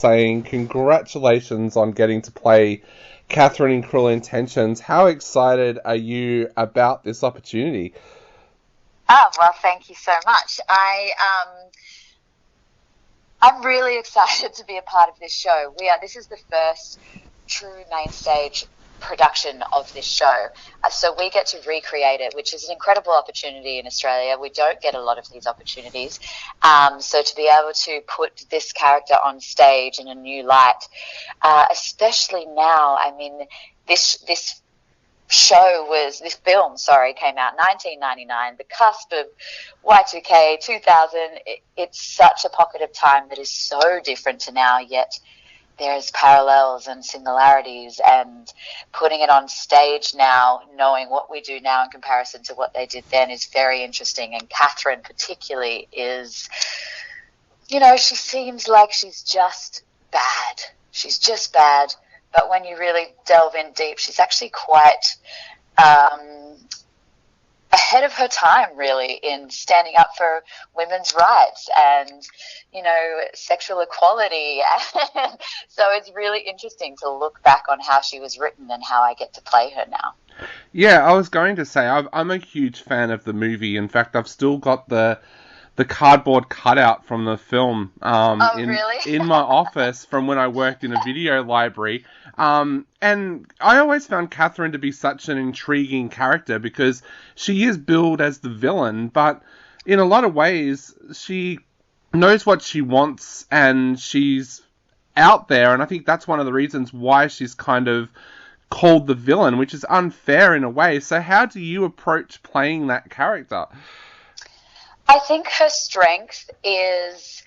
saying congratulations on getting to play Catherine in Cruel Intentions. How excited are you about this opportunity? Oh, well, thank you so much. I'm really excited to be a part of this show. This is the first true main stage production of this show. So we get to recreate it, which is an incredible opportunity in Australia. We don't get a lot of these opportunities. So to be able to put this character on stage in a new light, especially now, I mean, this film, came out in 1999, the cusp of Y2K, 2000. It's such a pocket of time that is so different to now, yet there's parallels and similarities, and putting it on stage now, knowing what we do now in comparison to what they did then is very interesting. And Catherine particularly is, she seems like she's just bad. She's just bad. But when you really delve in deep, she's actually quite ahead of her time, really, in standing up for women's rights and, sexual equality. So it's really interesting to look back on how she was written and how I get to play her now. Yeah, I was going to say I'm a huge fan of the movie. In fact, I've still got the cardboard cutout from the film Really? in my office from when I worked in a video library. And I always found Catherine to be such an intriguing character because she is billed as the villain, but in a lot of ways she knows what she wants and she's out there, and I think that's one of the reasons why she's kind of called the villain, which is unfair in a way. So how do you approach playing that character? I think her strength is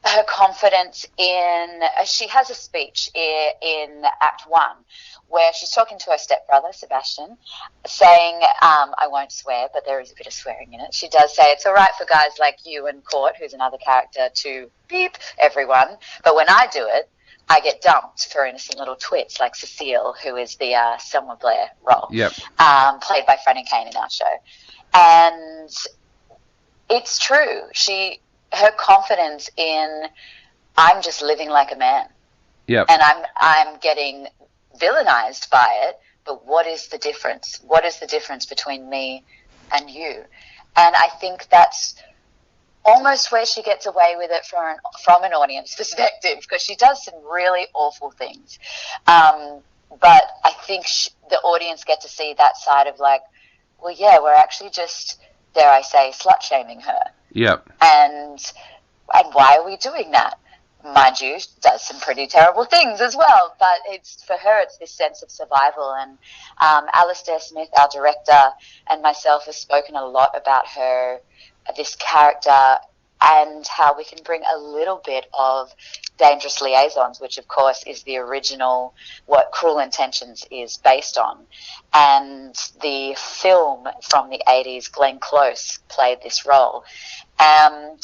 her confidence in. She has a speech in Act 1 where she's talking to her stepbrother, Sebastian, saying, I won't swear, but there is a bit of swearing in it. She does say it's all right for guys like you and Court, who's another character, to beep everyone, but when I do it, I get dumped for innocent little twits like Cecile, who is the Selma Blair role, Yep. Played by Franny Kane in our show. And it's true. Her confidence in, I'm just living like a man. Yep. And I'm getting villainized by it, but what is the difference? What is the difference between me and you? And I think that's almost where she gets away with it from an audience perspective, because she does some really awful things. But I think the audience get to see that side of like, well, yeah, we're actually just, dare I say, slut-shaming her. Yep. And why are we doing that? Mind you, does some pretty terrible things as well. But for her, it's this sense of survival. And Alistair Smith, our director, and myself have spoken a lot about this character, and how we can bring a little bit of Dangerous Liaisons, which of course is the original, what Cruel Intentions is based on. And the film from the 80s, Glenn Close played this role. And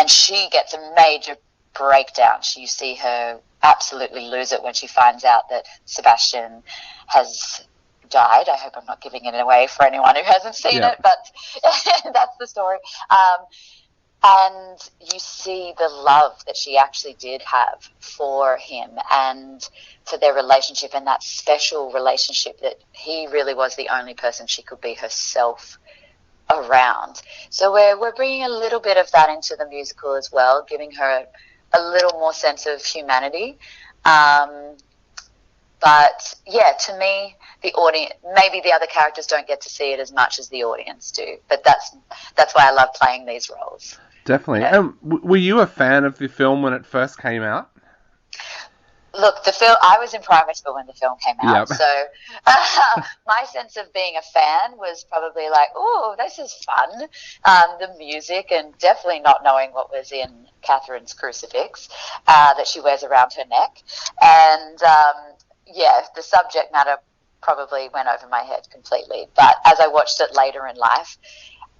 she gets a major breakdown. You see her absolutely lose it when she finds out that Sebastian has died. I hope I'm not giving it away for anyone who hasn't seen it, but that's the story. And you see the love that she actually did have for him and for their relationship, and that special relationship that he really was the only person she could be herself around. So we're bringing a little bit of that into the musical as well, giving her a little more sense of humanity. But yeah, to me, the audience, maybe the other characters don't get to see it as much as the audience do, but that's why I love playing these roles. Definitely. Yeah. Were you a fan of the film when it first came out? Look, the film, I was in primary school when the film came out, yep. So my sense of being a fan was probably like, oh, this is fun, the music, and definitely not knowing what was in Catherine's crucifix that she wears around her neck. And, the subject matter probably went over my head completely. But as I watched it later in life,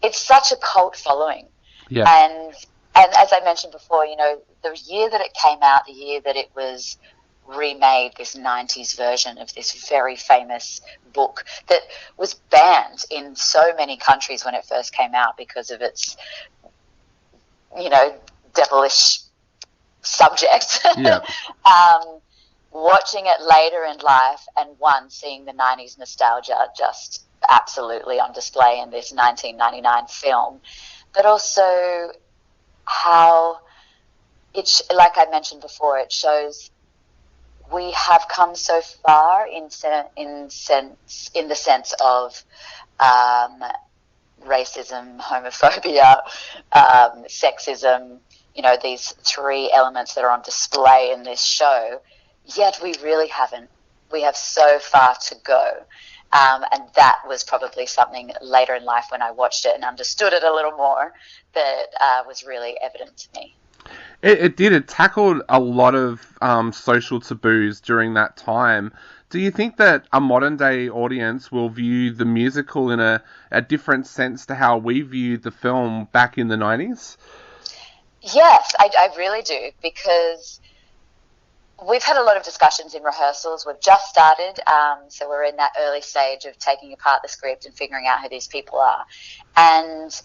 it's such a cult following. Yeah. And as I mentioned before, the year that it came out, the year that it was remade, this 90s version of this very famous book that was banned in so many countries when it first came out because of its, devilish subject. Yeah. Watching it later in life and seeing the 90s nostalgia just absolutely on display in this 1999 film, but also how like I mentioned before, it shows we have come so far in the sense of racism, homophobia, sexism, these three elements that are on display in this show, yet we really haven't. We have so far to go. And that was probably something later in life when I watched it and understood it a little more that was really evident to me. It did. It tackled a lot of social taboos during that time. Do you think that a modern day audience will view the musical in a different sense to how we viewed the film back in the 90s? Yes, I really do, because we've had a lot of discussions in rehearsals. We've just started, so we're in that early stage of taking apart the script and figuring out who these people are. And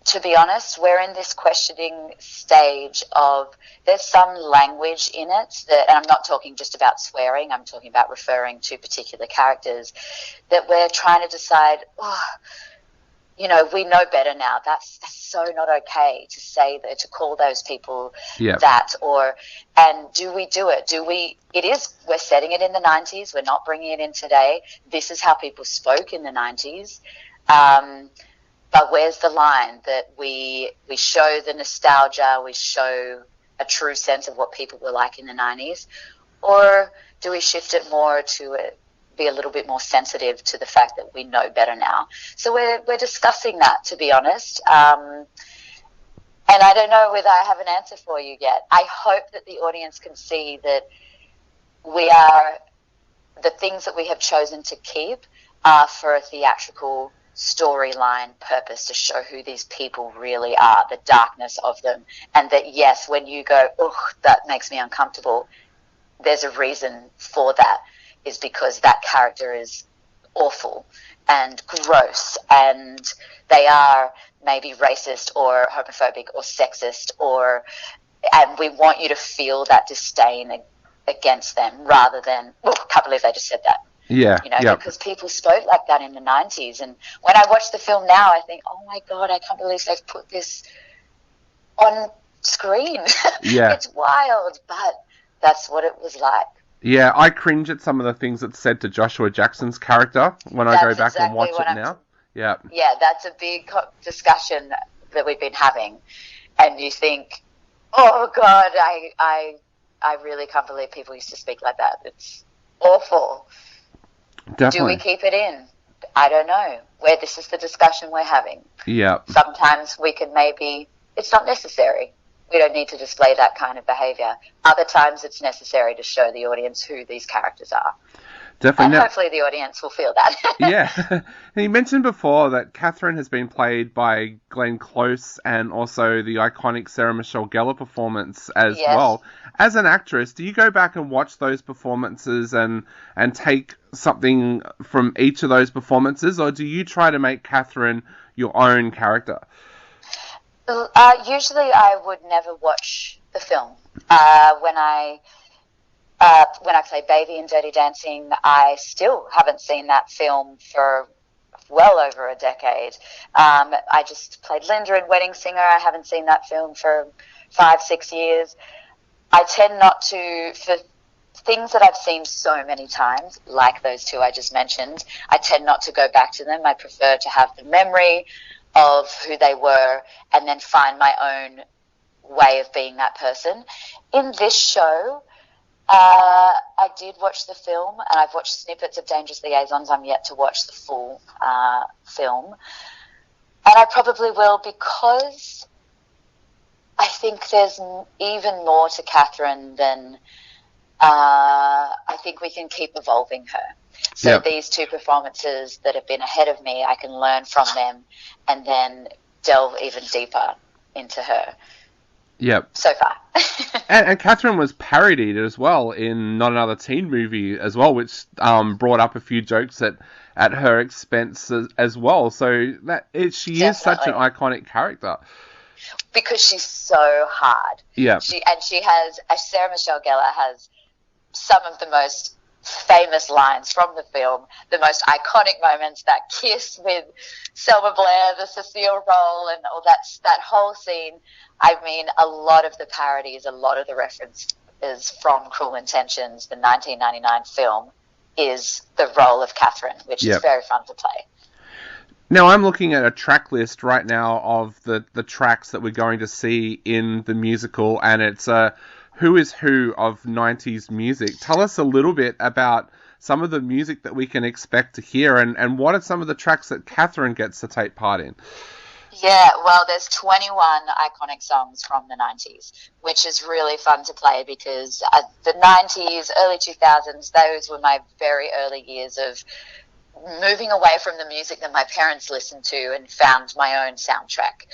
to be honest, we're in this questioning stage of, there's some language in it that, and I'm not talking just about swearing, I'm talking about referring to particular characters, that we're trying to decide, we know better now. That's so not okay to say that, to call those people that, and do we do it? We're setting it in the 90s, we're not bringing it in today. This is how people spoke in the 90s. But where's the line that we show the nostalgia, we show a true sense of what people were like in the 90s? Or do we shift it more to be a little bit more sensitive to the fact that we know better now? So we're discussing that, to be honest. And I don't know whether I have an answer for you yet. I hope that the audience can see that the things that we have chosen to keep are for a theatrical storyline purpose, to show who these people really are, the darkness of them, and that yes, when you go, that makes me uncomfortable, there's a reason for that, is because that character is awful and gross, and they are maybe racist or homophobic or sexist, and we want you to feel that disdain against them, rather than, can't believe they just said that. Yeah, because people spoke like that in the 90s. And when I watch the film now, I think, oh my God, I can't believe they've put this on screen. Yeah. It's wild, but that's what it was like. Yeah, I cringe at some of the things that's said to Joshua Jackson's character when I go back and watch it now. Yeah. Yeah, that's a big discussion that we've been having. And you think, oh God, I really can't believe people used to speak like that. It's awful. Definitely. Do we keep it in? I don't know. This is the discussion we're having. Yeah. Sometimes we can it's not necessary. We don't need to display that kind of behaviour. Other times it's necessary to show the audience who these characters are. Definitely. And hopefully the audience will feel that. Yeah. You mentioned before that Catherine has been played by Glenn Close, and also the iconic Sarah Michelle Gellar performance as well. As an actress, do you go back and watch those performances and take something from each of those performances, or do you try to make Catherine your own character? Usually I would never watch the film. When I play Baby in Dirty Dancing, I still haven't seen that film for well over a decade. I just played Linda in Wedding Singer. I haven't seen that film for 5-6 years. I tend not to, for things that I've seen so many times, like those two I just mentioned, I tend not to go back to them. I prefer to have the memory of who they were and then find my own way of being that person. In this show, I did watch the film, and I've watched snippets of Dangerous Liaisons. I'm yet to watch the full film. And I probably will, because I think there's even more to Catherine than I think we can keep evolving her. So these two performances that have been ahead of me, I can learn from them and then delve even deeper into her. Yep. So far. and Catherine was parodied as well in Not Another Teen Movie as well, which brought up a few jokes at her expense as well. So she is such an iconic character. because she's so hard. Yeah. She has, Sarah Michelle Gellar has some of the most famous lines from the film, the most iconic moments, that kiss with Selma Blair, the Cecile role, and all that whole scene. I mean, a lot of the parodies, a lot of the references from Cruel Intentions, the 1999 film, is the role of Catherine, which is very fun to play. Now, I'm looking at a track list right now of the tracks that we're going to see in the musical, and it's who is who of 90s music. Tell us a little bit about some of the music that we can expect to hear, and what are some of the tracks that Catherine gets to take part in? Yeah, well, there's 21 iconic songs from the 90s, which is really fun to play because the 90s, early 2000s, those were my very early years of moving away from the music that my parents listened to and found my own soundtrack.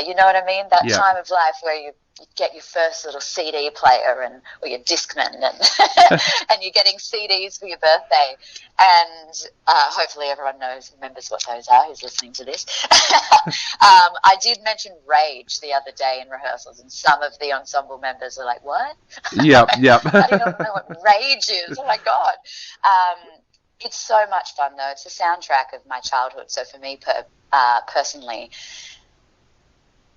You know what I mean? That time of life where you get your first little CD player or your Discman and you're getting CDs for your birthday. And hopefully everyone remembers what those are who's listening to this. I did mention Rage the other day in rehearsals, and some of the ensemble members were like, what? Yep. I don't know what Rage is. Oh, my God. It's so much fun, though. It's the soundtrack of my childhood. So for me personally,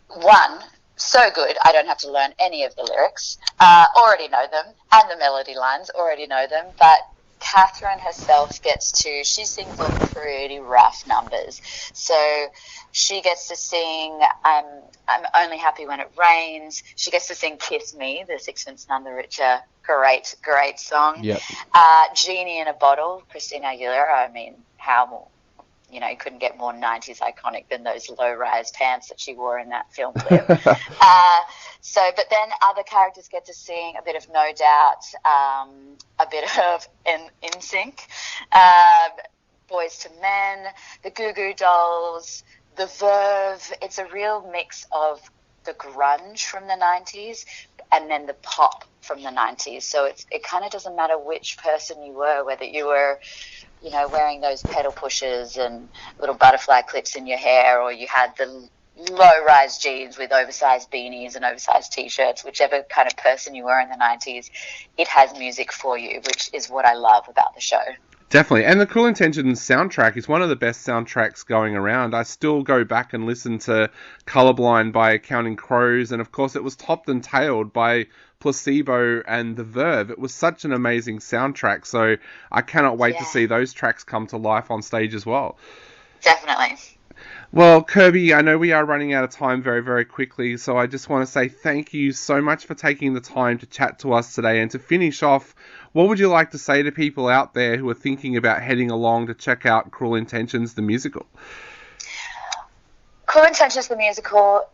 one, so good, I don't have to learn any of the lyrics. Already know them, and the melody lines, already know them. But Catherine herself she sings all pretty rough numbers. So she gets to sing I'm Only Happy When It Rains. She gets to sing Kiss Me, the Sixpence None the Richer. Great song. Yep. Genie in a Bottle, Christina Aguilera. I mean, how you couldn't get more 90s iconic than those low-rise pants that she wore in that film clip. But then other characters get to sing a bit of No Doubt, a bit of NSYNC, Boys to Men, the Goo Goo Dolls, the Verve. It's a real mix of the grunge from the 90s and then the pop from the 90s. So it kind of doesn't matter which person you were, whether you were wearing those pedal pushers and little butterfly clips in your hair, or you had the low-rise jeans with oversized beanies and oversized T-shirts, whichever kind of person you were in the 90s, it has music for you, which is what I love about the show. Definitely. And the Cruel Intentions soundtrack is one of the best soundtracks going around. I still go back and listen to Colorblind by Counting Crows, and of course it was topped and tailed by Placebo and The Verve. It was such an amazing soundtrack, so I cannot wait to see those tracks come to life on stage as well. Definitely. Well, Kirby, I know we are running out of time very, very quickly, so I just want to say thank you so much for taking the time to chat to us today. And to finish off, what would you like to say to people out there who are thinking about heading along to check out Cruel Intentions, the musical? Cruel Intentions, the musical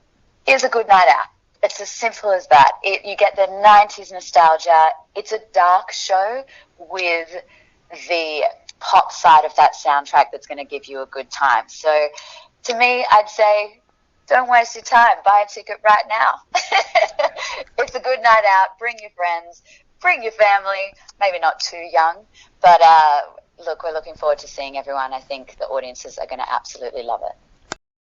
is a good night out. It's as simple as that. You get the 90s nostalgia. It's a dark show with the pop side of that soundtrack that's going to give you a good time. So to me, I'd say don't waste your time. Buy a ticket right now. It's a good night out. Bring your friends. Bring your family. Maybe not too young. But look, we're looking forward to seeing everyone. I think the audiences are going to absolutely love it.